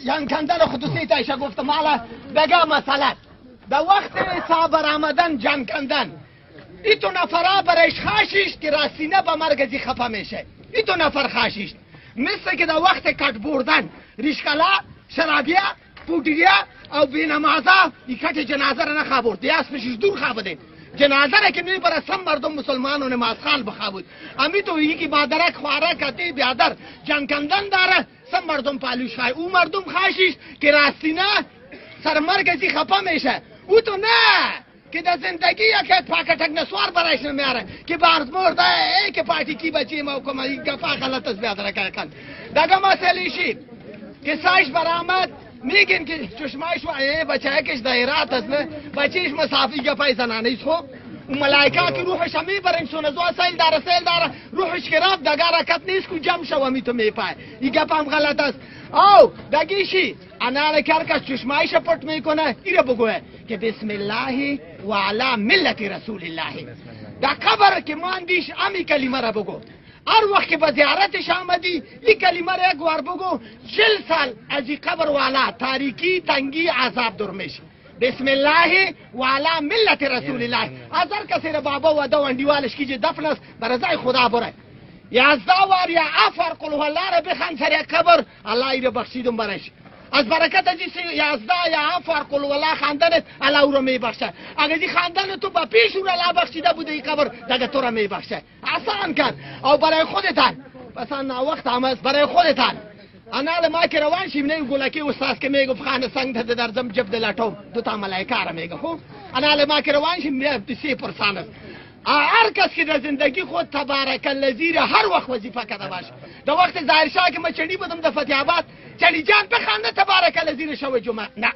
جان کندن خصوصی تایشه گفتم حالا بگم مثلا در وقت صابر آمدن جان کندن این تو نفره برایش خاشیش که راسینه به مرگزی خفه میشه. این تو نفر خاشیش مثل که در وقت کٹ بردن ریشکلا شرابیه پودریه او بینمازه این کٹ جنازه را نخوابرد دی اسمشش دور خوابده جنازه را که می برای سم مردم مسلمان و نمازخال بخوابود امی تو یکی مادرک خواره کتی بیادر جان کندن داره سم مردم پالوش خواهی او مردم خاشیش که راستینه سر مرگزی خفه میشه او تو نه که در زندگی یک پاکتک نسوار برایش نمیاره که برد مرده ای که پاتی کی بچه ما کم این گفا غلط از بیادره کن دگه مسئله شید که سایش برآمد میگن که چشمایش و بچه کش دایرات است نه بچهش مسافی گفای زنانه است خب اون ملائکه که روحش هم میبرن سونزو سیل داره روحش که رفت دگه رکت نیست که جمع شو می تو میپای این گپ هم غلط است او دگیشی انال کرکش چشمایش پرت میکنه ایره بگوه که بسم الله و علی ملت رسول الله در قبر که ماندیش امی کلمه را بگو هر وقت که به زیارتش آمدی این کلمه را یک بار بگو 40 سال از این قبر والا تاریکی تنگی عذاب دور میشه بسم الله و علی ملت رسول الله از هر کسی را بابا و دو اندیوالش که دفن است برای خدا بره 11 وار یا افر قل هو الله را بخوان سر یک قبر الله ای را بخشیدم برش از برکت از 11 یا افر قل هو الله خواندنت الله او را میبخشه اگر دی خواندن تو با پیش او را الله بخشیده بوده این قبر دیگه تو را میبخشه آسان کرد او برای خودتان مثلا وقت هم است برای خودتان انال ما که روان شیم نه گلکی استاد که میگفت خانه سنگ ده درزم جب دلاتم دو تا ملائکه را میگه خب انال ما که روان شیم 30% است هر کس که در زندگی خود تبارک الذی هر وقت وظیفه کرده باشه در وقت ظاهر شاه که ما چنی بودم در فتح آباد چلی جان بخنده تبارک الذی شب جمعه نه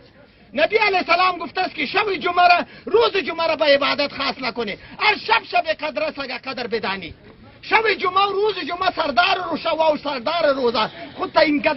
نبی علیه السلام گفته است که شب جمعه را روز جمعه را به عبادت خاص نکنه هر شب قدر است اگر قدر بدانی شب جمعه روز جمعه سردار روشه و سردار روزه خود تا این قدر